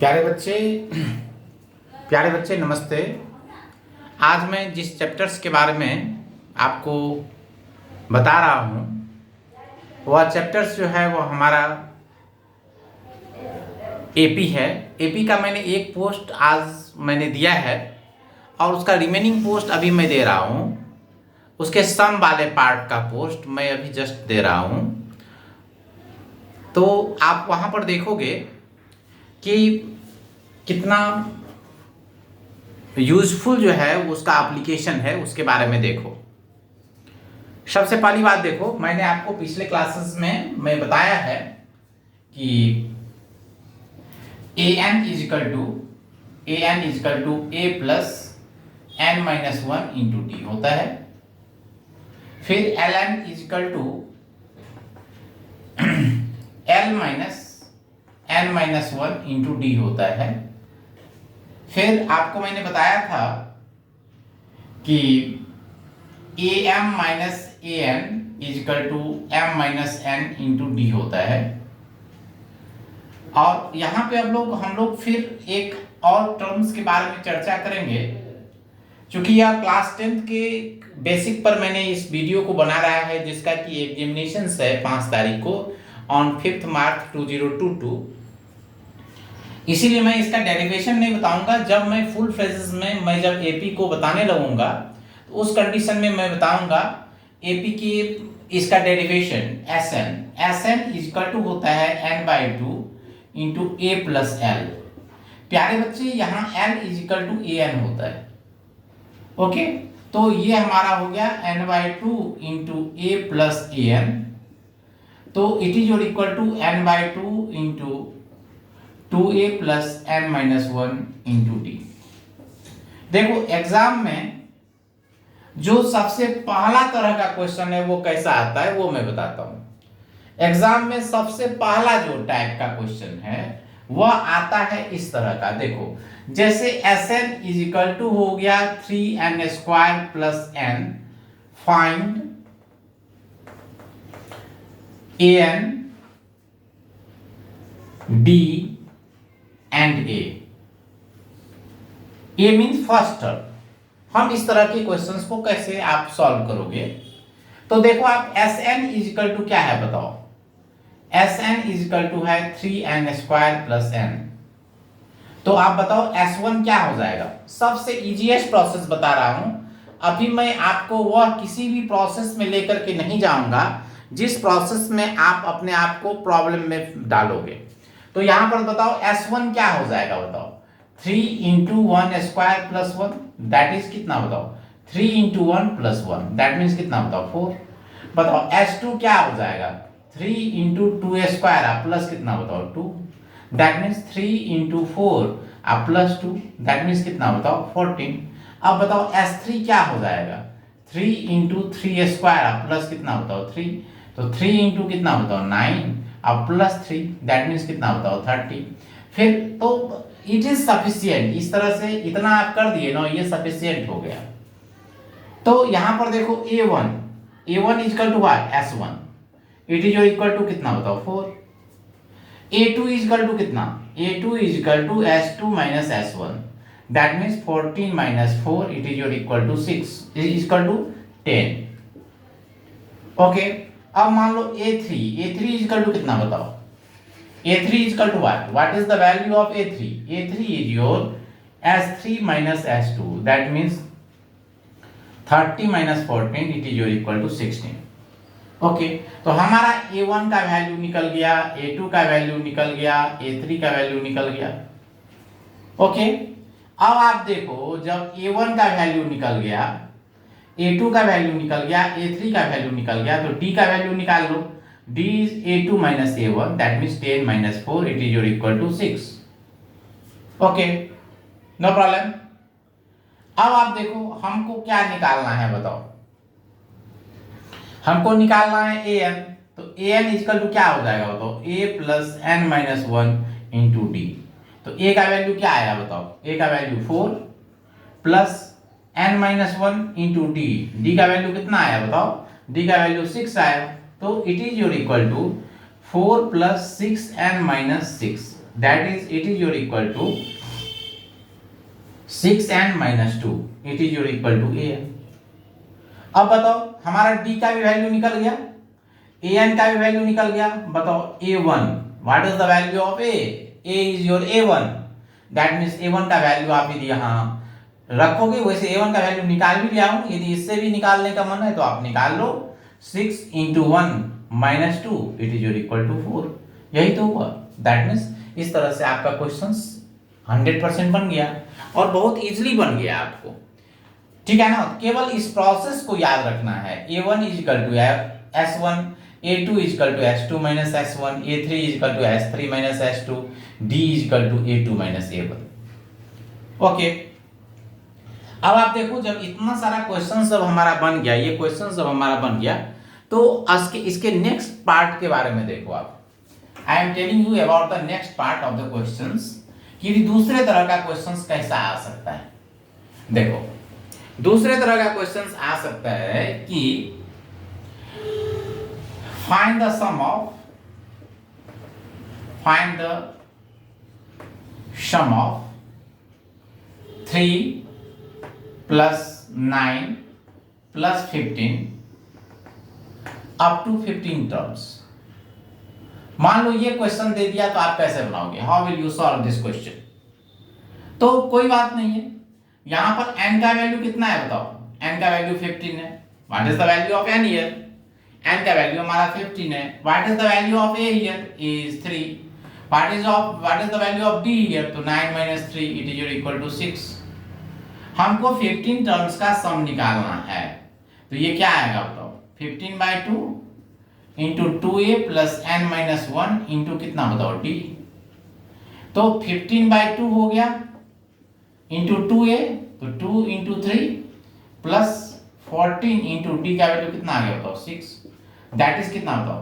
प्यारे बच्चे प्यारे बच्चे नमस्ते। आज मैं जिस चैप्टर्स के बारे में आपको बता रहा हूँ वह चैप्टर्स जो है वो हमारा एपी है। एपी का मैंने एक पोस्ट आज मैंने दिया है और उसका रिमेनिंग पोस्ट अभी मैं दे रहा हूँ। उसके सम वाले पार्ट का पोस्ट मैं अभी जस्ट दे रहा हूँ। तो आप वहाँ पर देखोगे कि कितना यूजफुल जो है उसका एप्लीकेशन है, उसके बारे में देखो। सबसे पहली बात देखो, मैंने आपको पिछले क्लासेस में मैं बताया है कि an is equal to a plus n minus one into D होता है। फिर ln equal to l minus n minus one into D होता है। फिर आपको मैंने बताया था कि am minus an is equal to m minus n into D होता है। और यहाँ पे हम लोग फिर एक और टर्म्स के बारे में चर्चा करेंगे। क्योंकि यह क्लास 10th के बेसिक पर मैंने इस वीडियो को बना रहा है, जिसका कि एग्जामिनेशन है 5 तारीख को ऑन 5 मार्च 2022। इसीलिए मैं इसका डेरिवेशन नहीं बताऊंगा। जब मैं फुल फ्रेजेस में मैं जब एपी को बताने लगूंगा तो उस कंडीशन में मैं बताऊंगा एपी की इसका डेरिवेशन एसएन इक्वल टू होता है n/2 into A plus L. प्यारे बच्चे, यहाँ l equal to A N होता है। ओके, तो ये हमारा हो गया n/2 into A plus A N. तो it is equal to n/2 into 2a plus n minus one into D. देखो एग्जाम में जो सबसे पहला तरह का क्वेश्चन है वो कैसा आता है वो मैं बताता हूं। एग्जाम में सबसे पहला जो टाइप का क्वेश्चन है वह आता है इस तरह का। देखो, जैसे Sn इज इक्वल टू हो गया 3n square plus n, find an d and A means first term. हम इस तरह के क्वेश्चंस को कैसे आप सॉल्व करोगे? तो देखो, आप Sn इज इक्वल टू क्या है बताओ। Sn इज इक्वल टू है 3n स्क्वायर प्लस n। तो आप बताओ S1 क्या हो जाएगा? सबसे इजीएस्ट प्रोसेस बता रहा हूं। अभी मैं आपको वह किसी भी प्रोसेस में लेकर के नहीं जाऊंगा जिस प्रोसेस में आप अपने आप को प्रॉब्लम में डालोगे। तो यहां पर बताओ S1 क्या हो जाएगा बताओ। 3 into one square plus one, that is कितना बताओ? 3 into one plus one, that means कितना बताओ? 4। बताओ S2 क्या हो जाएगा? 3 इंटू टू स्क्वायर आप प्लस कितना बताओ? 2, दैट मीन्स 3 इंटू 4 आप प्लस 2, दैट मीन्स कितना बताओ? 14। अब बताओ S3 क्या हो जाएगा? 3 इंटू थ्री स्क्वायर आप प्लस कितना बताओ? 3, तो 3 इंटू कितना बताओ? 9 अब प्लस 3, दैट मीन्स कितना बताओ? 30। फिर तो इट इज सफिशिएंट। इस तरह से इतना आप कर दिए ना, ये सफिशिएंट हो गया। तो यहां पर देखो a1 equal to what? S1। It is equal to कितना बताओ? 4। a2 इक्वल टू कितना? a2 equal to S2 minus S1, that means 14 minus 4, it is equal to 6 equal to 10। Okay, अब मान लो a3 इक्वल टू कितना बताओ? a3 equal to what is the value of a3 is your S3 minus S2, that means 30 minus 14, it is equal to 16। Okay, तो हमारा a1 का value निकल गया, a2 का वैल्यू निकल गया, a3 का वैल्यू निकल गया। ओके, अब आप देखो, जब a1 का वैल्यू निकल गया, a2 का वैल्यू निकल गया, a3 का वैल्यू निकल गया, तो d का वैल्यू निकाल लो। d is a2 minus a1, that means 10 minus 4, it is equal to 6। okay, no problem। अब आप देखो, हमको क्या निकालना है बताओ। हमको निकालना है an। तो an इक्वल टू क्या हो जाएगा बताओ? a plus n minus one into D. तो a का वैल्यू क्या आया बताओ? a का value 4 plus n minus one into D. D का वैल्यू कितना आया बताओ? d का वैल्यू 6 आया। तो it is your equal to 4 plus 6n minus 6, that is it is your equal to 6n-2, it is your equal to an। अब बताओ हमारा d का भी वैल्यू निकल गया, an का भी वैल्यू निकल गया। बताओ a1, what is the value of a is your a1, that means a1 का वैल्यू आप यदि यहाँ रखोगे, वैसे a1 का वैल्यू निकाल भी लिया हूं, यदि इससे भी निकालने का मन है तो आप निकाल लो। 6 × 1 - 2, it is your equal to 4। यही तो हुआ। दैट मींस इस तरह से आपका क्वेश्चन 100% बन गया और बहुत इजीली बन गया आपको, ठीक है ना। केवल इस प्रोसेस को याद रखना है। a1 = s1, a2 = s2 - s1, a3 = s3 - s2, d = a2 - a1। Okay, अब आप देखो जब इतना सारा क्वेश्चन जब हमारा बन गया, ये क्वेश्चन जब हमारा बन गया, तो इसके नेक्स्ट पार्ट के बारे में देखो आप। I am telling you about the next part of the questions कि दूसरे तरह का क्वेश्चंस कैसा आ सकता है। देखो दूसरे तरह का क्वेश्चंस आ सकता है कि find the sum of 3 + 9 + 15 up to 15 terms. मान लो ये क्वेश्चन दे दिया तो आप कैसे बनाओगे, how will you solve this question. तो कोई बात नहीं है, यहां पर n का वैल्यू कितना है बताओ, n का वैल्यू 15 है। What is the value of n here, n का वैल्यू हमारा 15 है। What is the value of a here is 3। What is the value of d here, तो 9 - 3, इट इज इक्वल टू 6। हमको 15 टर्म्स का सम निकालना है, तो ये क्या आएगा बताओ, 15/2 × 2a + n - 1 × कितना बताओ d। तो 15/2 हो गया इंटू 2a, तो 2 × 3 प्लस 14 × d का वैल्यू कितना आ गया बताओ 6। दैट इज कितना बताओ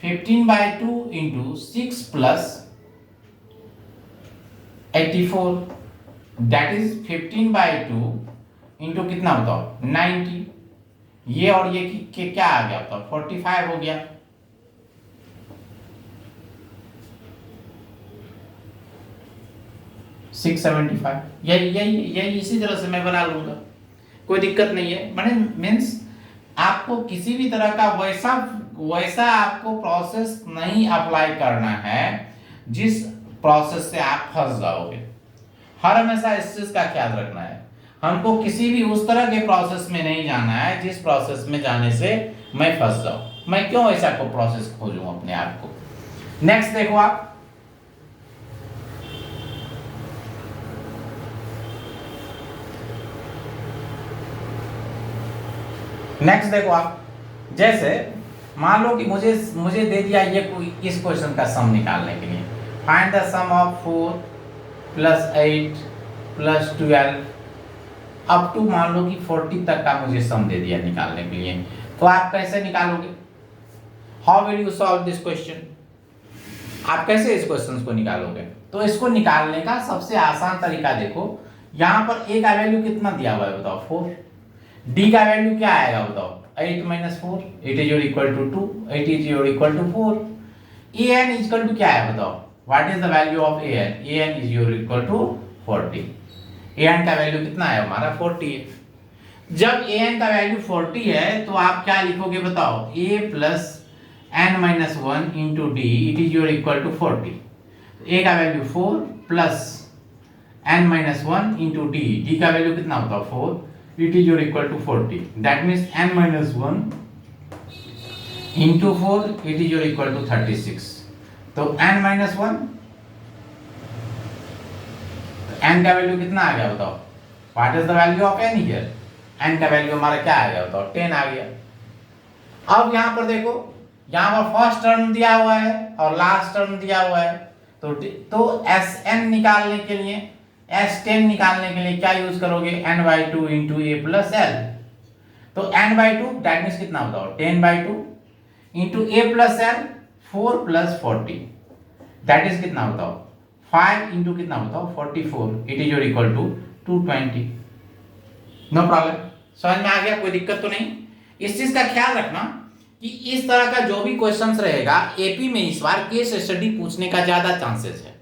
15/2 × 6 + 84, दैट इज 15/2 × कितना बताओ 90। ये और ये क्या आ गया बताओ 45 हो गया। सिक्स 75, यही इसी तरह से मैं बना लूंगा, कोई दिक्कत नहीं है। मैंने मीन्स आपको किसी भी तरह का वैसा आपको प्रोसेस नहीं अप्लाई करना है जिस प्रोसेस से आप फंस जाओगे। हर हमेशा इस चीज का ख्याल रखना है, हमको किसी भी उस तरह के प्रोसेस में नहीं जाना है जिस प्रोसेस में जाने से मैं फंस जाऊं। मैं क्यों ऐसा को प्रोसेस खोजूं अपने आप को। नेक्स्ट देखो आप, नेक्स्ट देखो आप, जैसे मान लो कि मुझे दे दिया ये कोई इस क्वेश्चन का सम निकालने के लिए, find the sum of 4 + 8 + 12 up to मान लो कि 40 तक का मुझे सम दे दिया निकालने के लिए, तो आप कैसे निकालोगे, how will you solve this question. आप कैसे इस क्वेश्चन को निकालोगे। तो इसको निकालने का सबसे आसान तरीका देखो, यहां पर a का वैल्यू कितना दिया हुआ है बताओ 4, d का वैल्यू क्या आएगा बताओ 8 - 4, it is equal to 2, 8 is equal to 4। an equal to क्या है बताओ, what is the value of an is equal to 40। an का वैल्यू कितना है हमारा 40 है। जब an का वैल्यू 40 है तो आप क्या लिखोगे बताओ, a + n - 1 × d, it is equal to 40। a का वैल्यू 4 + n - 1 × d, d का वैल्यू कितना बताओ 4, it is equal to 40, that means n - 1 × 4, it is equal to 36। तो n - 1, n का वैल्यू कितना आ गया बताओ, what is the value of n here, n का वैल्यू हमारा क्या आ गया बताओ 10 आ गया। अब यहां पर देखो, यहां पर फर्स्ट टर्म दिया हुआ है और लास्ट टर्म दिया हुआ है, तो Sn निकालने के लिए, S10 निकालने के लिए क्या यूज करोगे, n/2 × a + l। तो n/2 दैट मींस कितना बताओ 10/2 × a + l 4 + 40, दैट इज कितना बताओ 5 × कितना बताओ 44, it is equal to 220। No problem, समझ में आ गया, कोई दिक्कत तो नहीं। इस चीज का ख्याल रखना कि इस तरह का जो भी क्वेश्चंस रहेगा एपी में इस बार केस स्टडी पूछने का ज्यादा चांसेस है,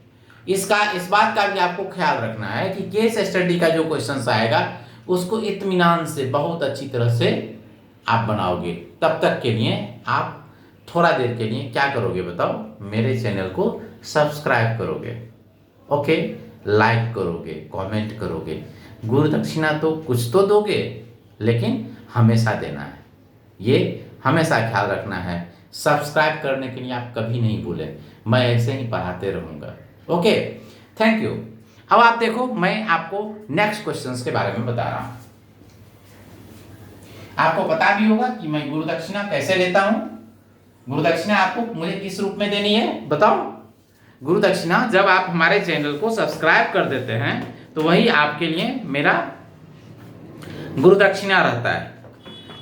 इस बात का भी आपको ख्याल रखना है कि केस स्टडी का जो क्वेश्चन आएगा उसको इत्मीनान से बहुत अच्छी तरह से आप बनाओगे। तब तक के लिए आप थोड़ा देर के लिए क्या करोगे बताओ, मेरे चैनल को सब्सक्राइब करोगे, ओके, लाइक करोगे, कमेंट करोगे। गुरु दक्षिणा तो कुछ तो दोगे, लेकिन हमेशा देना है, ये हमेशा ख्याल रखना है। सब्सक्राइब करने के लिए आप कभी नहीं भूलें, मैं ऐसे ही पढ़ाते रहूँगा, ओके। Thank you. अब आप देखो, मैं आपको नेक्स्ट क्वेश्चंस के बारे में बता रहा हूँ। आपको पता भी होगा कि मैं गुरु दक्षिणा कैसे लेता हूँ। गुरु दक्षिणा आपको मुझे किस रूप में देनी है बताओ। गुरु दक्षिणा जब आप हमारे चैनल को सब्सक्राइब कर देते हैं तो वही आपके लिए मेरा गुरु दक्षिणा रहता है।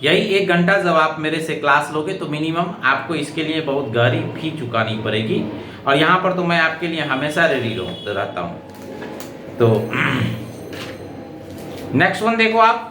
यही 1 घंटा जब आप मेरे से क्लास लोगे तो मिनिमम आपको इसके लिए बहुत गहरी फी चुकानी पड़ेगी, और यहाँ पर तो मैं आपके लिए हमेशा रेडी रहता हूँ। तो नेक्स्ट वन देखो आप।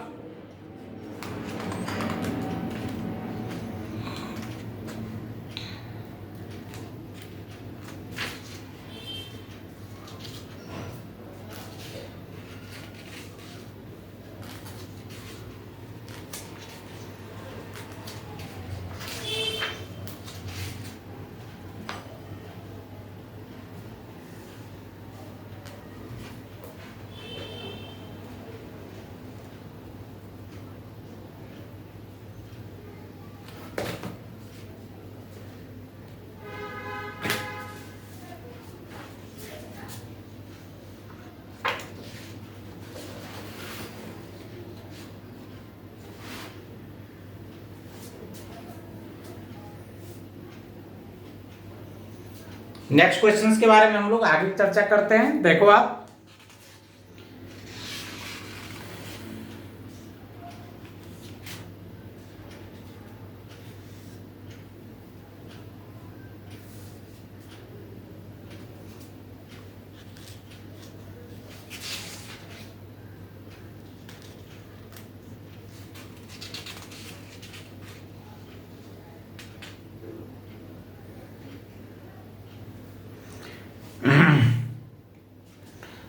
नेक्स्ट क्वेश्चंस के बारे में हम लोग आगे चर्चा करते हैं। देखो आप,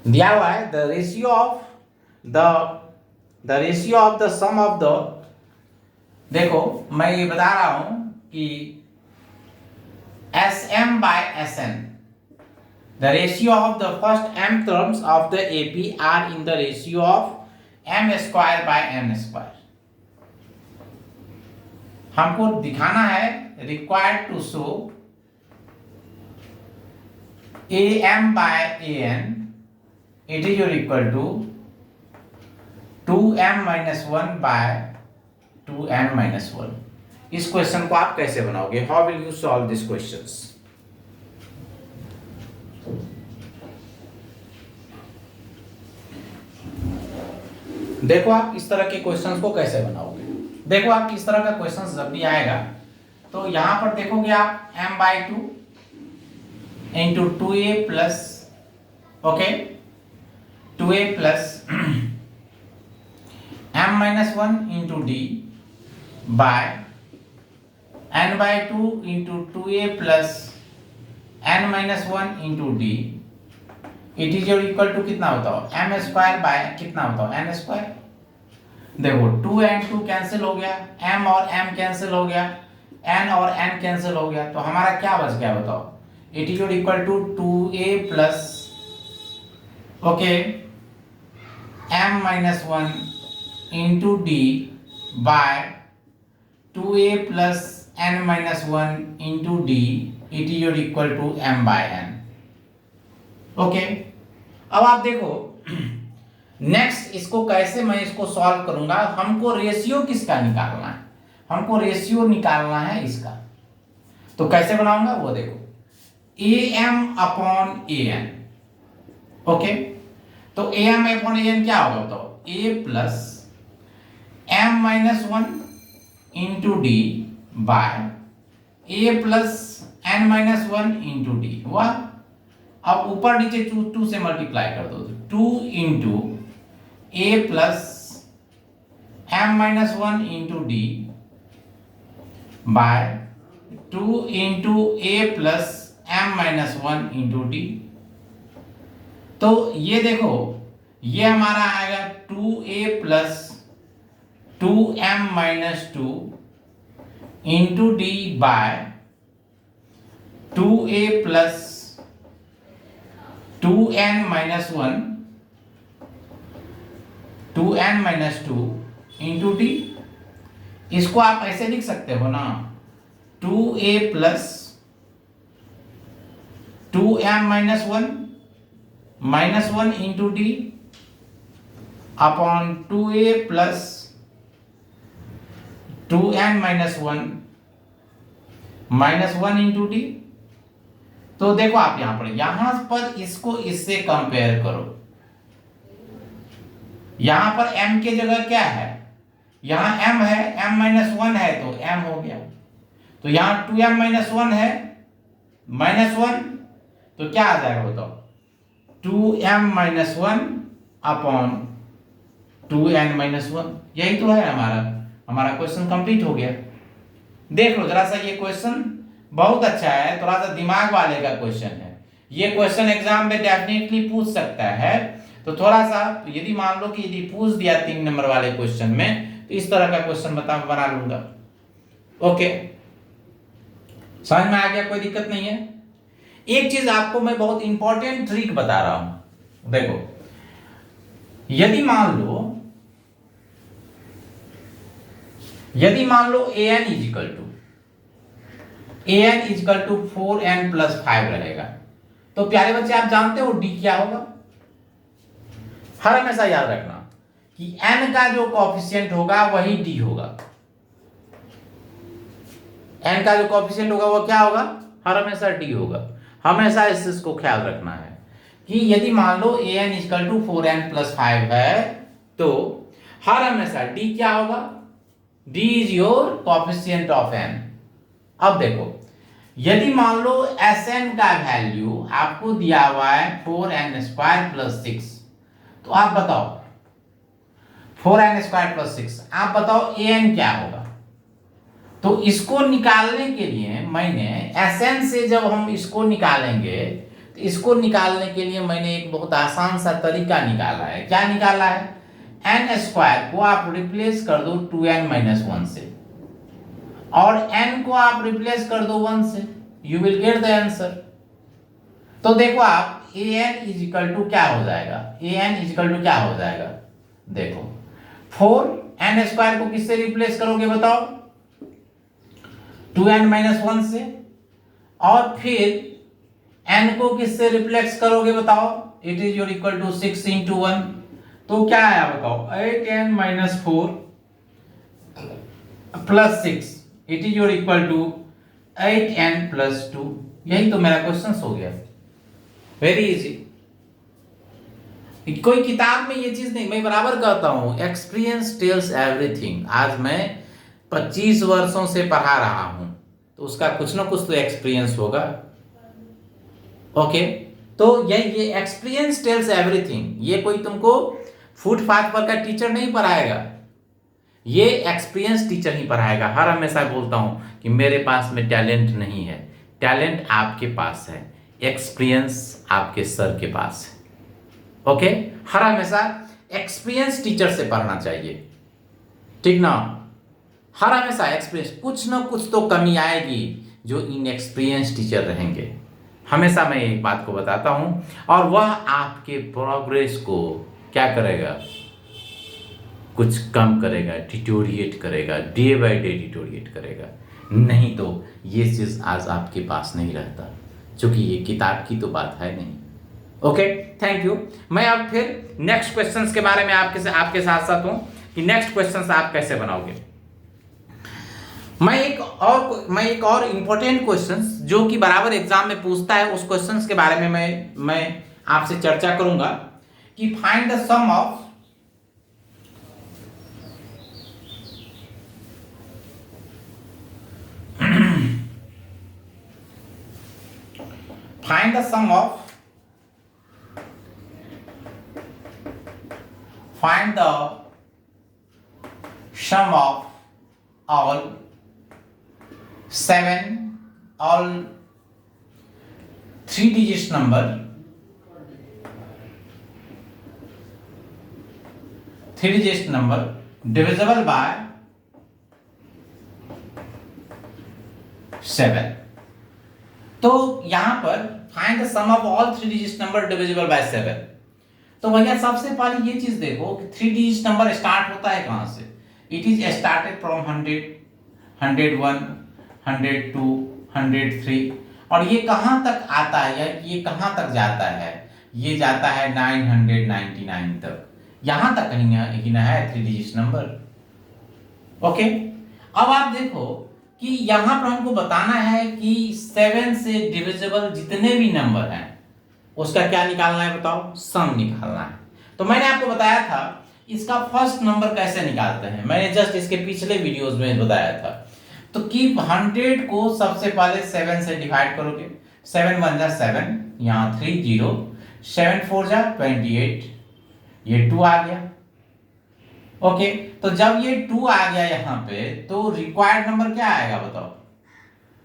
दिया हुआ है the ratio of the sum of the, देखो मैं ये बता रहा हूं कि SM by SN, the ratio of the first m terms of the AP are in the ratio of m square by n square। हमको दिखाना है, required to show AM by AN it is equal to 2m minus 1 by 2n minus 1। इस question को आप कैसे बनाओगे? How will you solve this questions? देखो आप इस तरह के क्वेश्चंस को कैसे बनाओगे। देखो आप इस तरह का क्वेश्चन जब भी आएगा तो यहां पर देखोगे आप m/2 into 2a plus, okay, 2a plus m-1 into d by n/2 into 2a plus n-1 into d, it is equal to कितना होता हो, m स्क्वायर बाय कितना होता हो, n स्क्वायर। देखो 2 and 2 कैंसिल हो गया, m और m कैंसिल हो गया, n और n कैंसिल हो गया, तो हमारा क्या बच गया बताओ, it is equal to 2a plus, okay, m-1 into d by 2a plus n-1 into d, it is equal to m by n, okay. अब आप देखो नेक्स्ट इसको कैसे मैं इसको सॉल्व करूंगा। हमको रेशियो किसका निकालना है, हमको रेशियो निकालना है इसका, तो कैसे बनाऊंगा वो देखो, am अपॉन an, ओके। तो am अपॉन an क्या होगा बताओ, a plus m-1 into D by a plus n-1 into D हुआ। अब ऊपर नीचे 2 से मल्टीप्लाई कर दो, 2 into a plus m-1 into D by 2 into a plus m-1 into D, तो ये देखो, ये हमारा आएगा 2a plus 2m minus 2 into D by 2a plus 2n minus 1 2n minus 2 into D. इसको आप ऐसे लिख सकते हो ना, 2a plus 2m minus 1 into D upon 2a plus 2n minus 1 into D. तो देखो आप यहां पर इसको इससे कंपेयर करो। यहां पर m के जगह क्या है, यहां m है, m माइनस 1 है तो m हो गया। तो यहां 2m माइनस 1 है, माइनस 1 तो क्या आ जाएगा बताओ, 2m minus 1 upon 2n minus 1। यही तो है हमारा क्वेश्चन कंप्लीट हो गया। देख लो जरा सा, ये क्वेश्चन बहुत अच्छा है, थोड़ा सा दिमाग वाले का क्वेश्चन है। ये क्वेश्चन एग्जाम में डेफिनेटली पूछ सकता है। तो थोड़ा सा यदि मान लो कि यदि पूछ दिया 3 नंबर वाले क्वेश्चन में, तो इस तरह का क्वेश्चन बना लूंगा। ओके, समझ में आ गया, कोई दिक्कत नहीं है। एक चीज आपको मैं बहुत इंपॉर्टेंट ट्रिक बता रहा हूं। देखो, यदि मान लो an is equal to 4n plus 5 रहेगा, तो प्यारे बच्चे आप जानते हो d क्या होगा। हर हमेशा याद रखना कि n का जो कोएफिशिएंट होगा वही d होगा। n का जो कोएफिशिएंट होगा वो क्या होगा, हर हमेशा d होगा। हमेशा इस चीज को ख्याल रखना है कि यदि मान लो an is equal to 4n plus 5 है, तो हर हमेशा d क्या होगा, d is your coefficient of n। अब देखो, यदि मान लो Sn का वैल्यू आपको दिया हुआ है 4n स्क्वायर प्लस 6, तो आप बताओ 4n स्क्वायर प्लस 6, आप बताओ an क्या होगा। तो इसको निकालने के लिए मैंने Sn से जब हम इसको निकालेंगे, तो इसको निकालने के लिए मैंने एक बहुत आसान सा तरीका निकाला है। क्या निकाला है, n स्क्वायर को आप रिप्लेस कर दो 2n माइनस 1 से, और n को आप रिप्लेस कर दो 1 से, you will get the answer. तो देखो आप an इजिकल टू क्या हो जाएगा, an इजिकल टू क्या हो जाएगा, देखो 4n स्क्वायर को किससे रिप्लेस करोगे बताओ, 2n माइनस 1 से, और फिर n को किससे रिप्लेस करोगे बताओ, it is your equal to 6 into 1। तो क्या आया बताओ, 8n minus 4 plus 6, it is your equal to 8n plus 2। यही तो मेरा क्वेश्चन हो गया, वेरी इजी। कोई किताब में ये चीज नहीं, मैं बराबर कहता हूं एक्सपीरियंस टेल्स एवरीथिंग। आज मैं 25 वर्षों से पढ़ा रहा हूं, तो उसका कुछ ना कुछ तो एक्सपीरियंस होगा। ओके, तो ये एक्सपीरियंस टेल्स एवरीथिंग। ये कोई तुमको फुटपाथ पर का टीचर नहीं पढ़ाएगा, ये एक्सपीरियंस टीचर ही पढ़ाएगा। हर हमेशा बोलता हूं कि मेरे पास में टैलेंट नहीं है, टैलेंट आपके पास है, एक्सपीरियंस आपके सर के पास है। ओके, हर हमेशा एक्सपीरियंस टीचर से पढ़ना चाहिए, ठीक ना। हर हमेशा एक्सपीरियंस, कुछ ना कुछ तो कमी आएगी जो इनएक्सपीरियंस टीचर रहेंगे। हमेशा मैं एक बात को बताता हूं, और वह आपके प्रोग्रेस को क्या करेगा, कुछ कम करेगा, डिटोरिएट करेगा, डे बाय डे डिटोरिएट करेगा। नहीं तो ये चीज आज आपके पास नहीं रहता, क्योंकि ये किताब की तो बात है नहीं। Okay, thank you. मैं अब फिर नेक्स्ट क्वेश्चंस के बारे में आपके साथ साथ हूं कि नेक्स्ट क्वेश्चंस आप कैसे बनाओगे। मैं एक और इंपॉर्टेंट क्वेश्चंस जो कि बराबर एग्जाम में पूछता है, उस क्वेश्चंस के बारे में मैं आपसे चर्चा करूंगा कि find the sum of find the sum of all 3 digits number 3 digit number divisible by 7। तो यहां पर find the sum of all 3 digit number divisible by 7। तो भैया सबसे पहले ये चीज देखो कि 3 डिजिट नंबर स्टार्ट होता है कहां से। इट इज स्टार्टेड फ्रॉम 100, 101, 102, 103 और ये कहां तक आता है या ये कहां तक जाता है, ये जाता है 999 तक। यहां तक कहीं ना है 3 डिजिट नंबर। ओके, अब आप देखो कि यहां पर हमको बताना है कि 7 से डिविजिबल जितने भी नंबर हैं उसका क्या निकालना है, बताओ, सम निकालना है। तो मैंने आपको बताया था इसका फर्स्ट नंबर कैसे निकालते हैं, मैंने जस्ट इसके पिछले वीडियोस में बताया था। तो कि 100 को सबसे पहले 7 से डिवाइड करोगे, 7 1 जा 7, यहाँ 3 0, 7 4 जा 28, ये 2 आ गया। ओके, तो जब ये 2 आ गया यहाँ पे तो रिक्वायर्ड नंबर क्या आएगा बताओ।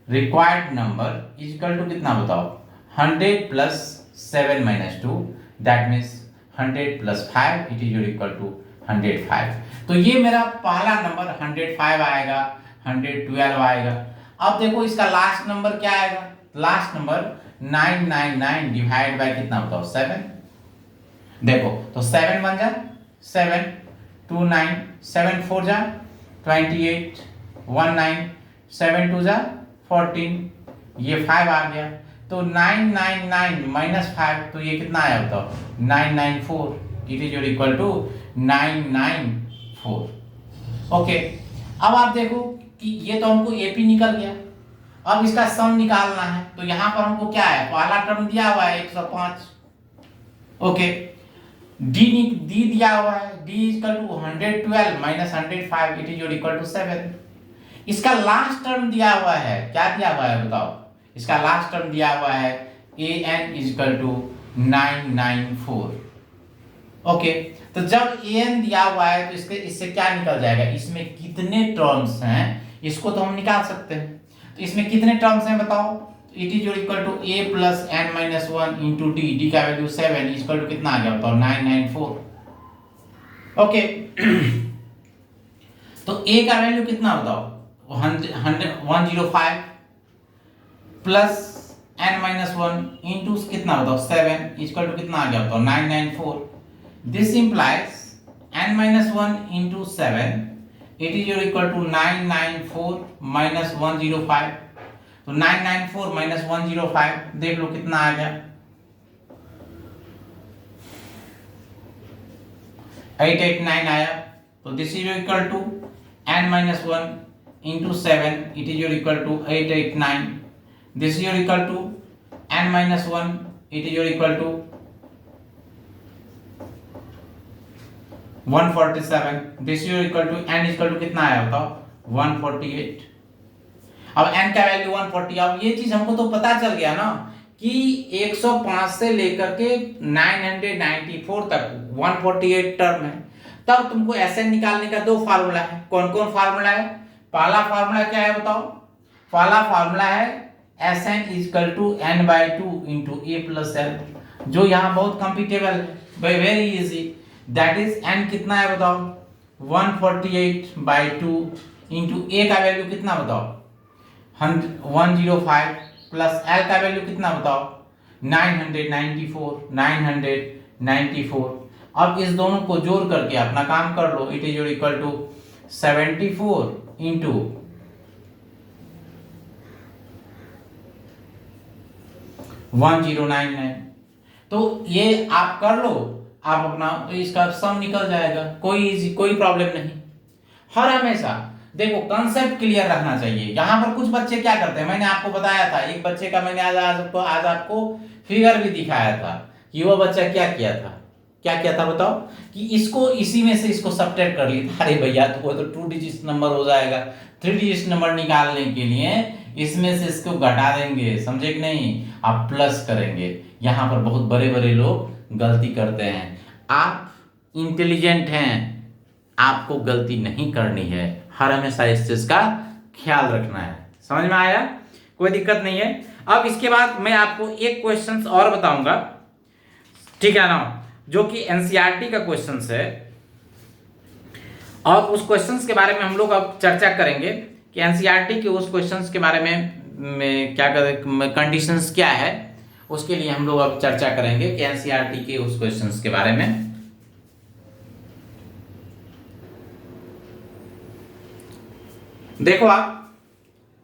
Required number is equal to कितना बताओ, 100 plus 7 minus 2, that means 100 plus 5 it is equal to 105। तो ये मेरा पहला नंबर 105 आएगा, 112 आएगा। अब देखो इसका लास्ट नंबर क्या आएगा, लास्ट नंबर 999 डिवाइड बाय कितना बताओ 7। देखो तो 7 1 जा 7, 2 9, 7 4 जा 28, 1 9, 7 2 जा 14, ये 5 आ गया। तो 999 माइनस 5 तो ये कितना आया बताओ 994, it is equal to 994। Okay, अब आप देखो कि ये तो हमको एपी निकल गया। अब इसका सम निकालना है तो यहां पर हमको क्या है, पहला टर्म दिया हुआ है 105। ओके, डी दिया हुआ है, d equal to 112 minus 105 it is equal to 7। इसका लास्ट टर्म दिया हुआ है, क्या दिया हुआ है बताओ, इसका लास्ट टर्म दिया हुआ है an is equal to 994। Okay, तो जब an दिया हुआ है तो इससे क्या निकल जाएगा, इसमें कितने टर्म्स हैं इसको तो हम निकाल सकते हैं। तो इसमें कितने टर्म्स हैं बताओ, it is equal to a plus n minus 1 into D, D का वैल्यू 7 इक्वल टू कितना आ गया बताओ 994। ओके, तो a का वैल्यू कितना बताओ 105 प्लस n माइनस 1 इंटू कितना बताओ 7 इक्वल टू कितना आ गया बताओ 994। This implies n minus 1 into 7 it is equal to 994 minus 105। तो 994 माइनस 105 देख लो कितना आ गया 889 आया। तो this is equal to n minus 1 into 7 it is equal to 889। This is equal to n minus 1 it is equal to 147। This is equal to n equal to कितना आया बताओ 148। अब n का वैल्यू 140। अब ये चीज हमको तो पता चल गया ना कि 105 से लेकर के 994 तक 148 टर्म है। तब तुमको Sn निकालने का दो फार्मूला है। कौन कौन फार्मूला है, पहला फार्मूला क्या है बताओ, पहला फार्मूला है Sn equal to n/2 into a plus l, जो यहाँ बहुत कंप्यूटेबल है, very easy. That is n कितना है बताओ 148/2 इंटू a का वैल्यू कितना बताओ 105 प्लस l का वैल्यू कितना बताओ 994। अब इस दोनों को जोड़ करके अपना काम कर लो, it is equal to 74 into 1099। तो ये आप कर लो, आप अपना तो इसका सम निकल जाएगा, कोई प्रॉब्लम नहीं। हर हमेशा देखो कंसेप्ट क्लियर रखना चाहिए। यहाँ पर कुछ बच्चे क्या करते हैं, मैंने आपको बताया था, एक बच्चे का मैंने आज आपको फिगर भी दिखाया था कि वो बच्चा क्या किया था बताओ, कि इसको इसी में से इसको सब्ट्रैक्ट कर लिया। अरे भैया तो वो तो 2 डिजिट नंबर हो जाएगा, 3 डिजिट नंबर निकालने के लिए इसमें से इसको घटा देंगे, समझे कि नहीं, आप प्लस करेंगे। यहाँ पर बहुत बड़े बड़े लोग गलती करते हैं। आप इंटेलिजेंट हैं, आपको गलती नहीं करनी है, हर हमेशा इस चीज का ख्याल रखना है। समझ में आया, कोई दिक्कत नहीं है। अब इसके बाद मैं आपको एक क्वेश्चन और बताऊंगा, ठीक है ना, जो कि एनसीईआरटी का क्वेश्चन है। और उस क्वेश्चंस के बारे में हम लोग अब चर्चा करेंगे कि एनसीईआरटी के उस क्वेश्चंस के बारे में क्या कंडीशंस क्या है, उसके लिए हम लोग अब चर्चा करेंगे कि एनसीईआरटी के उस क्वेश्चंस के बारे में। देखो आप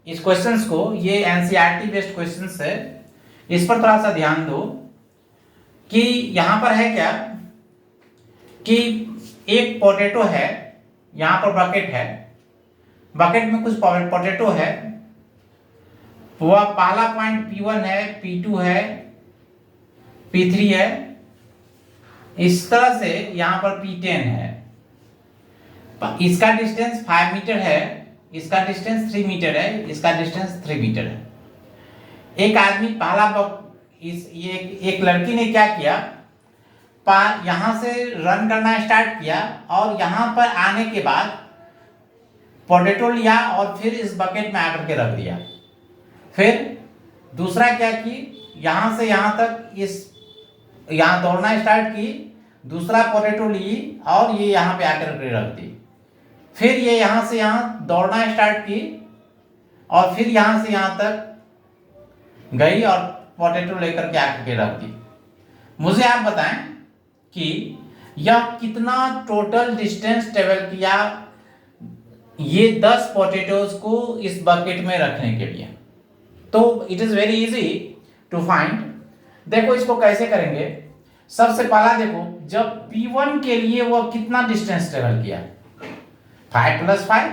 इस क्वेश्चंस को, ये एनसीईआरटी बेस्ड क्वेश्चंस है, इस पर थोड़ा सा ध्यान दो कि यहां पर है क्या कि एक पोटैटो है, यहां पर बकेट है, बकेट में कुछ पोटैटो है, वह पहला पॉइंट P1 है, P2 है, P3 है, इस तरह से यहां पर P10 है। इसका डिस्टेंस 5 मीटर है, इसका डिस्टेंस 3 मीटर है, इसका डिस्टेंस 3 मीटर है। एक आदमी एक लड़की ने क्या किया, यहां से रन करना स्टार्ट किया और यहां पर आने के बाद पोटैटो लिया और फिर इस बकेट में आकर के रख दिया। फिर दूसरा क्या कि यहां से यहां तक यहां दौड़ना स्टार्ट की, दूसरा पोटैटो ली और ये यहां पे आकर के रख दी। फिर ये यहां से यहां दौड़ना स्टार्ट की और फिर यहां से यहां तक गई और पोटैटो लेकर के आकर के रख दी। मुझे आप बताएं कि यह कितना टोटल डिस्टेंस ट्रेवल किया ये 10 पोटैटोज को इस बकेट में रखने के लिए। तो it is very easy to find. देखो इसको कैसे करेंगे। सबसे पहला देखो, जब P1 के लिए वह कितना डिस्टेंस ट्रेवल किया, 5 + 5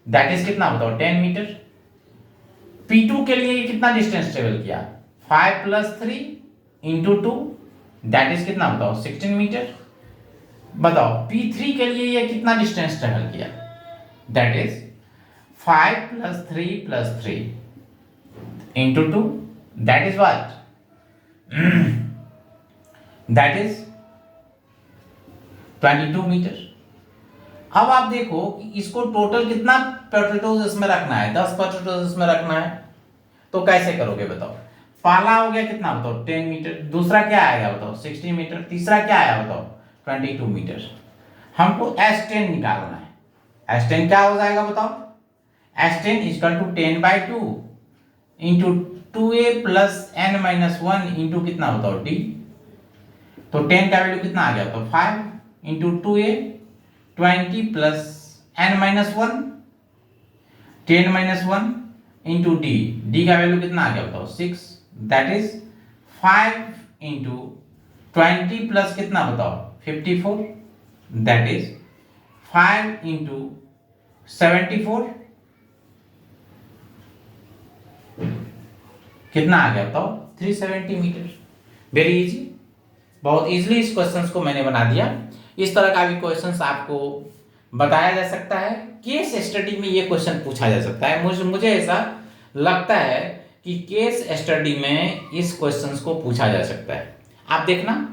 दैट इज कितना बताओ, 10 मीटर। P2 के लिए कितना डिस्टेंस ट्रेवल किया, 5 + 3 × 2 दैट इज कितना बताओ, 16 मीटर। बताओ P3 के लिए ये कितना डिस्टेंस ट्रेवल किया, that is 5 + 3 + 3 × 2 that is what, that is 22 metre. अब आप देखो कि इसको टोटल कितना पोटैटोज इसमें रखना है, 10 पोटैटोज इसमें रखना है। तो कैसे करोगे बताओ। पहला हो गया कितना बताओ, 10 मीटर। दूसरा क्या आएगा बताओ, 16 मीटर। तीसरा क्या आया बताओ, 22 मीटर। हमको S10 निकालना है। S10 क्या हो जाएगा बताओ, S10 = 10/2 × 2a + n - 1 × कितना बताओ, d। तो 10 का वैल्यू कितना आ गया, तो 5 × 2a 20 + n - 1 10 - 1 × d। d का वैल्यू कितना आ गया बताओ, 6। दैट इज 5 × 20 + कितना बताओ, 54। दैट इज 5 × 74 कितना आ गया बताओ, 370 मीटर। वेरी इजी, बहुत इजीली इस क्वेश्चंस को मैंने बना दिया। इस तरह का भी क्वेश्चंस आपको बताया जा सकता है, केस स्टडी में ये क्वेश्चन पूछा जा सकता है। मुझे ऐसा लगता है कि केस स्टडी में इस क्वेश्चंस को पूछा जा सकता है। आप देखना,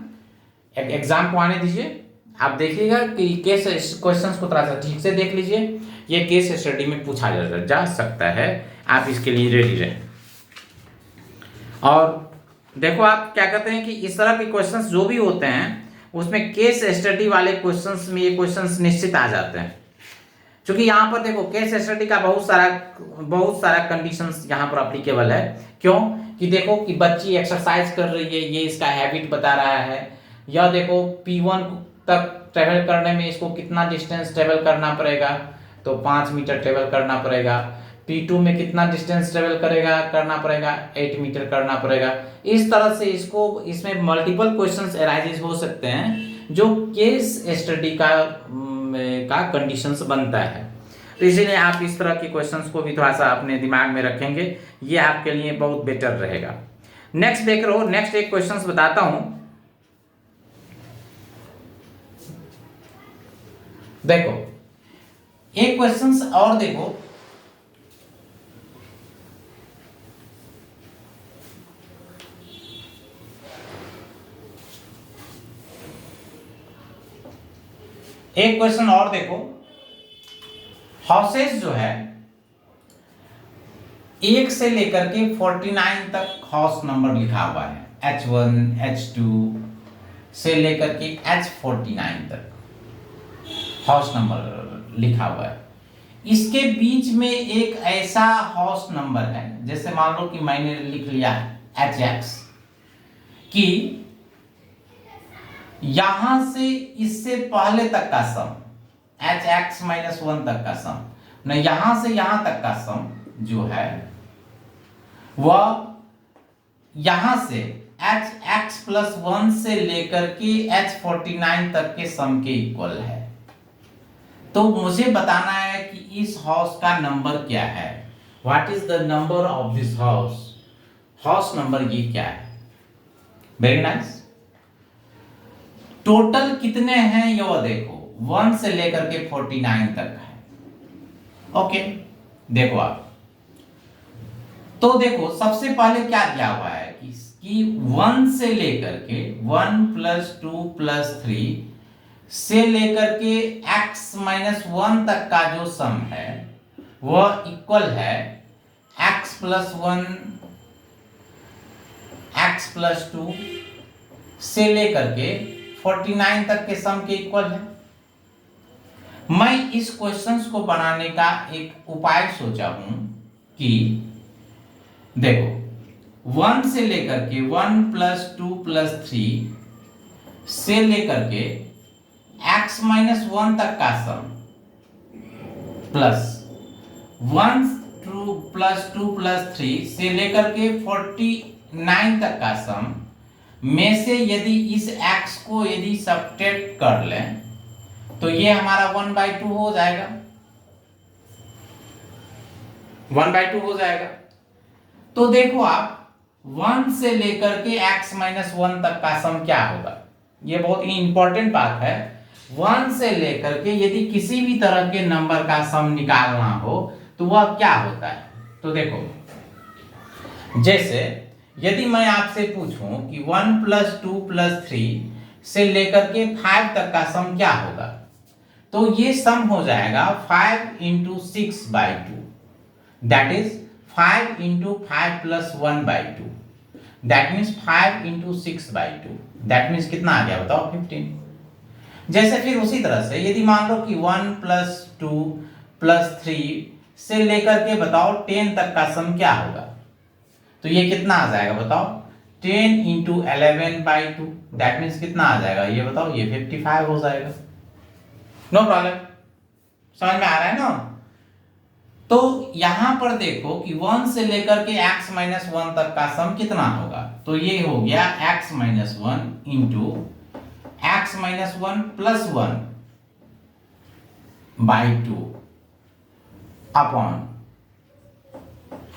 एग्जाम को आने दीजिए, आप देखिएगा कि केस क्वेश्चंस को थोड़ा सा ठीक से देख लीजिए। ये केस स्टडी में पूछा जा सकता है, आप इसके लिए रेडी रहें। और देखो आप क्या कहते हैं कि इस तरह के क्वेश्चंस जो भी होते हैं उसमें केस स्टडी वाले क्वेश्चंस में ये क्वेश्चंस निश्चित आ जाते हैं। क्योंकि यहाँ पर देखो केस स्टडी का बहुत सारा कंडीशंस यहाँ पर अप्लीकेबल है। क्यों कि देखो कि बच्ची एक्सरसाइज कर रही है, ये इसका हैबिट बता रहा है। या देखो P1 तक ट्रेवल करने में इसको कितना डिस्टेंस ट्रेवल करना पड़ेगा, तो 5 मीटर ट्रेवल करना पड़ेगा। P2 में कितना डिस्टेंस ट्रेवल करना पड़ेगा, 8 मीटर करना पड़ेगा। इस तरह से इसमें मल्टीपल क्वेश्चंस अराइजेस हो सकते हैं जो केस स्टडी का कंडीशंस बनता है। तो इसीलिए आप इस तरह के क्वेश्चंस को भी थोड़ा सा अपने दिमाग में रखेंगे, ये आपके लिए बहुत बेटर रहेगा। नेक्स्ट देख रहे हो, नेक्स्ट एक क्वेश्चंस बताता हूं। देखो एक क्वेश्चंस और देखो, एक क्वेश्चन और देखो। हाउसेस जो है 1 से लेकर के 49 तक हाउस नंबर लिखा हुआ है, H1 H2 से लेकर के H49 तक। हाउस नंबर लिखा हुआ है, इसके बीच में एक ऐसा हाउस नंबर है, जैसे मान लो कि मैंने लिख लिया एच एक्स, कि यहां से इससे पहले तक का सम एच एक्स माइनस वन तक का सम, न यहां से यहां तक का सम जो है वह यहां से एच एक्स प्लस वन से लेकर के एच 49 तक के सम के इक्वल है। तो मुझे बताना है कि इस हाउस का नंबर क्या है, what is the number of this house, house number ये क्या है। Very nice. टोटल कितने हैं ये देखो, 1 से लेकर के 49 तक है। ओके, देखो आप, तो देखो सबसे पहले क्या दिया हुआ है कि 1 से लेकर के 1 प्लस 2 प्लस 3 से लेकर के x माइनस 1 तक का जो सम है वह इक्वल है x प्लस 1 x प्लस 2 से लेकर के 49 तक के सम के इक्वल है। मैं इस क्वेश्चंस को बनाने का एक उपाय सोचा हूं कि देखो 1 से लेकर के 1 प्लस 2 प्लस 3 से लेकर के x माइनस 1 तक का सम प्लस 1 प्लस 2 प्लस 3 से लेकर के 49 तक का सम में से यदि इस x को यदि सब्ट्रैक्ट कर लें तो ये हमारा 1/2 हो जाएगा, 1/2 हो जाएगा। तो देखो आप 1 से लेकर के x माइनस 1 तक का सम क्या होगा, ये बहुत ही इंपॉर्टेंट बात है। 1 से लेकर के यदि किसी भी तरह के नंबर का सम निकालना हो तो वह क्या होता है। तो देखो जैसे यदि मैं आपसे पूछूं कि 1 प्लस 2 प्लस 3 से लेकर के 5 तक का सम क्या होगा, तो ये सम हो जाएगा 5 into 6/2, that is 5 into 5 plus 1/2, that means 5 into 6/2, that means कितना आ गया बताओ 15। जैसे फिर उसी तरह से यदि मान लो कि 1 प्लस 2 प्लस 3 से लेकर के बताओ 10 तक का सम क्या होगा, तो ये कितना आ जाएगा बताओ 10 इंटू 11/2, दैट मीन्स कितना आ जाएगा ये बताओ, ये 55 हो जाएगा। नो प्रॉब्लम, समझ में आ रहा है ना। तो यहां पर देखो कि 1 से लेकर के x माइनस 1 तक का सम कितना होगा, तो ये हो गया x minus 1 into x minus 1 plus 1/2 upon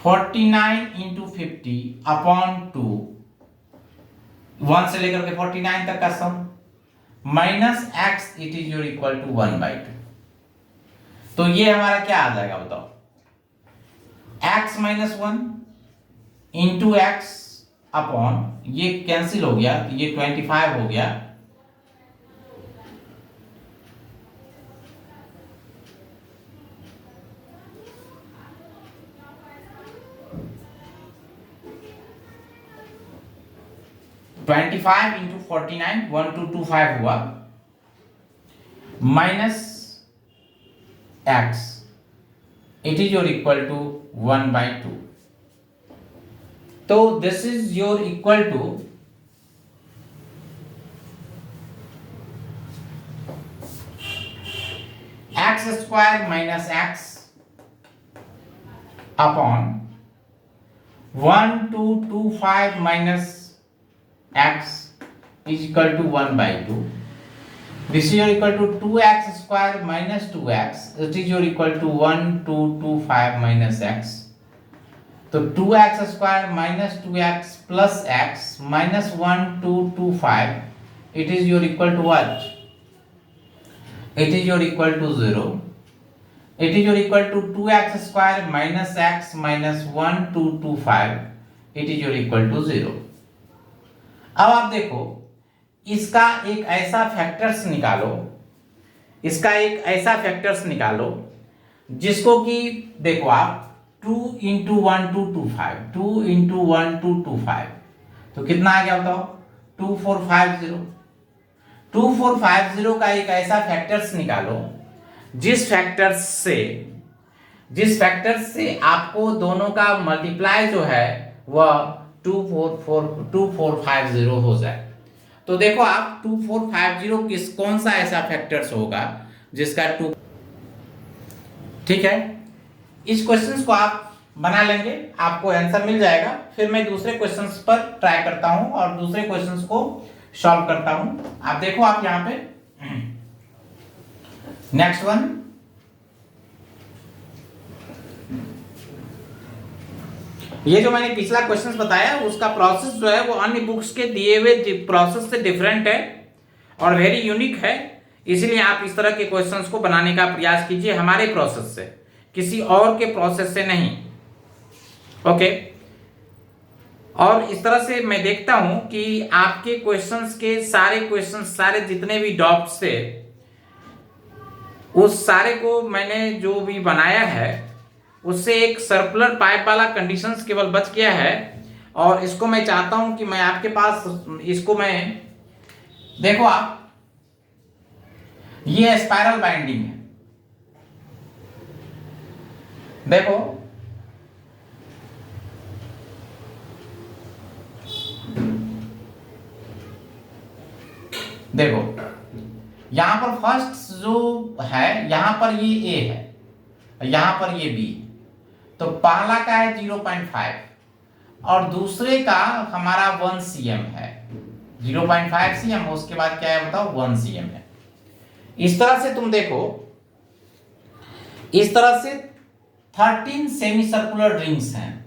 49 into 50 upon 2, 1 से लेकर के 49 तक का sum minus x it is your equal to 1/2। तो ये हमारा क्या आ जाएगा बताओ, x minus 1 into x upon, ये कैंसिल हो गया तो ये 25 हो गया, इंटू 49 1225 हुआ minus x it is your equal to 1/2। तो this is your equal to x square minus x upon 1225 minus x is equal to 1/2. This is your equal to 2x square minus 2x. It is your equal to 1225 minus x. तो 2x square minus 2x plus x minus 1225. It is your equal to what? It is your equal to 0. It is your equal to 2x square minus x minus 1225. It is your equal to 0. अब आप देखो इसका एक ऐसा factors निकालो, इसका एक ऐसा फैक्टर्स निकालो जिसको कि देखो आप 2 इंटू 1225, 2 इंटू 1225 तो कितना आ गया बताओ 2450। 2450 का एक ऐसा फैक्टर्स निकालो जिस फैक्टर्स से आपको दोनों का मल्टीप्लाई जो है वह 2450 हो जाए। तो देखो आप 2450 कौन सा ऐसा फैक्टर्स होगा जिसका ठीक है। इस क्वेश्चंस को आप बना लेंगे, आपको आंसर मिल जाएगा। फिर मैं दूसरे क्वेश्चंस पर ट्राई करता हूं और दूसरे क्वेश्चंस को सॉल्व करता हूं। आप देखो आप यहां पे नेक्स्ट वन, ये जो मैंने पिछला क्वेश्चन बताया उसका प्रोसेस जो है वो अन्य बुक्स के दिए हुए प्रोसेस से डिफरेंट है और वेरी यूनिक है, इसलिए आप इस तरह के क्वेश्चंस को बनाने का प्रयास कीजिए हमारे प्रोसेस से, किसी और के प्रोसेस से नहीं। ओके, और इस तरह से मैं देखता हूं कि आपके क्वेश्चंस के सारे जितने भी डाउट्स थे उस सारे को मैंने जो भी बनाया है उससे एक सर्कुलर पाइप वाला कंडीशंस केवल बच गया है और इसको मैं चाहता हूं कि मैं आपके पास इसको मैं देखो आप, ये स्पाइरल बाइंडिंग है। देखो देखो यहां पर फर्स्ट जो है यहां पर ये ए है, यहां पर ये बी, तो पहला का है 0.5 और दूसरे का हमारा 1 cm है, 0.5 cm, उसके बाद क्या है बताओ 1 cm है। इस तरह से तुम देखो, इस तरह से 13 सेमी सर्कुलर रिंग्स हैं,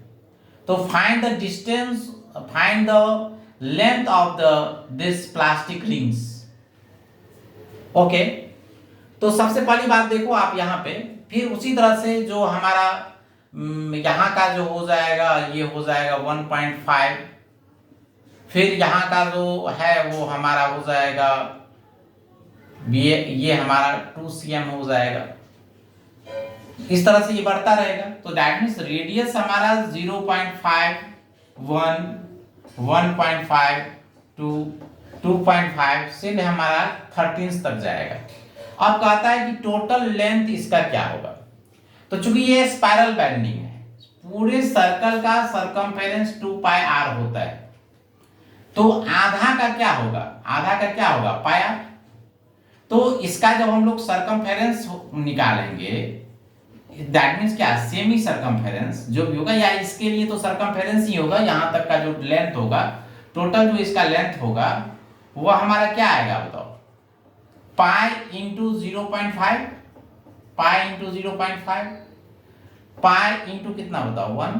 तो find the distance, find the length of this plastic rings. Okay, तो सबसे पहली बात देखो आप यहां पे, फिर उसी तरह से जो हमारा यहां का जो हो जाएगा ये हो जाएगा 1.5, फिर यहां का जो है वो हमारा हो जाएगा ये हमारा 2 cm हो जाएगा। इस तरह से ये बढ़ता रहेगा, तो दैट मीन्स रेडियस हमारा 0.5 1 1.5 2 2.5 से हमारा 13 तक जाएगा। अब कहता है कि टोटल लेंथ इसका क्या होगा, तो चूंकि ये स्पाइरल बाइंडिंग है, पूरे सर्कल का सरकमफेरेंस 2πr होता है, तो आधा का क्या होगा, आधा का क्या होगा पाया। तो इसका जब हम लोग सरकमफेरेंस निकालेंगे दैट मीन्स क्या, सेमी सरकमफेरेंस जो भी होगा, या इसके लिए तो सरकमफेरेंस ही होगा, यहां तक का जो लेंथ होगा, टोटल जो इसका लेंथ होगा वो हमारा क्या आएगा बताओ, pi into 0.5, pi into 0.5, pi into कितना बताओ 1,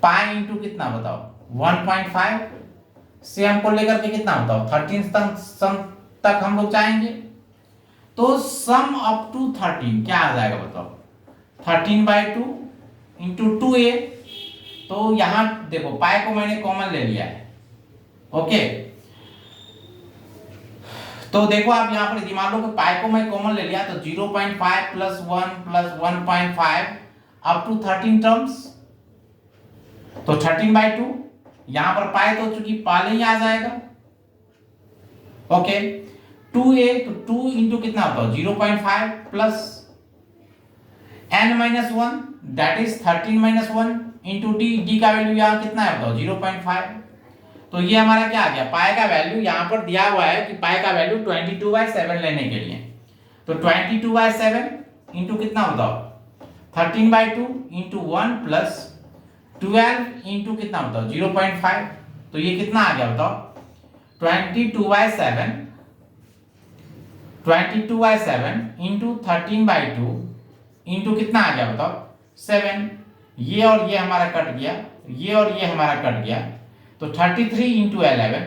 पाई इंटू कितना बताओ 1.5 से हमको लेकर के कितना बताओ 13 तक हम लोग जाएंगे, तो सम अप टू 13 क्या आ जाएगा बताओ 13/2 इंटू 2a। तो यहां देखो पाई को मैंने कॉमन ले लिया है। ओके, तो देखो आप यहां पर मान लो कि पाई को मैं कॉमन ले लिया, तो 0.5 plus 1 plus 1.5 up to 13 terms, तो 13/2, यहां पर पाई तो चूंकि पहले ही आ जाएगा। ओके, 2a, तो 2 इंटू कितना होता है 0.5 plus n-1 that is 13-1 into d का वैल्यू यहां कितना है बताओ 0.5, तो ये हमारा क्या आ गया, पाई का वैल्यू यहां पर दिया हुआ है कि पाई का वैल्यू 22/7 लेने के लिए, तो 22/7 इंटू कितना बताओ 13/2 इंटू 1 प्लस 12 इंटू कितना बताओ 0.5, तो ये कितना आ गया बताओ 22/7 इंटू 13/2 इंटू कितना आ गया बताओ 7, ये और ये हमारा कट गया, ये और ये हमारा कट गया, तो 33 इंटू 11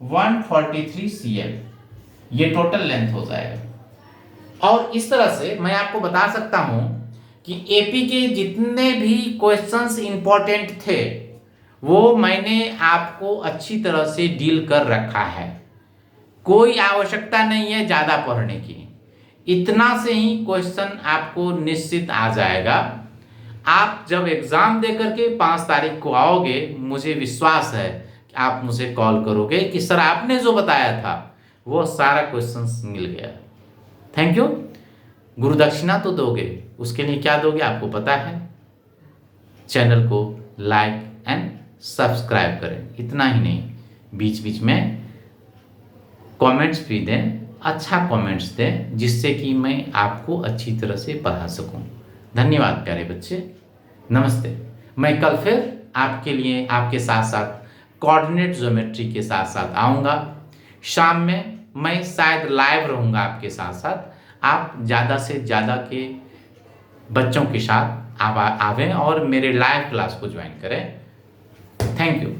143 cm, ये टोटल लेंथ हो जाएगा। और इस तरह से मैं आपको बता सकता हूं कि एपी के जितने भी क्वेश्चंस इंपॉर्टेंट थे वो मैंने आपको अच्छी तरह से डील कर रखा है, कोई आवश्यकता नहीं है ज्यादा पढ़ने की, इतना से ही क्वेश्चन आपको निश्चित आ जाएगा। आप जब एग्जाम देकर के 5 तारीख को आओगे, मुझे विश्वास है कि आप मुझे कॉल करोगे कि सर आपने जो बताया था वो सारा क्वेश्चंस मिल गया। Thank you. गुरु दक्षिणा तो दोगे, उसके लिए क्या दोगे आपको पता है, चैनल को लाइक एंड सब्सक्राइब करें। इतना ही नहीं, बीच बीच में कमेंट्स भी दें, अच्छा कमेंट्स दें, जिससे कि मैं आपको अच्छी तरह से पढ़ा सकूं। धन्यवाद प्यारे बच्चे, नमस्ते। मैं कल फिर आपके लिए आपके साथ साथ कोऑर्डिनेट ज्योमेट्री के साथ साथ आऊँगा। शाम में मैं शायद लाइव रहूँगा आपके साथ साथ। आप ज़्यादा से ज़्यादा के बच्चों के साथ आवें और मेरे लाइव क्लास को ज्वाइन करें। Thank you.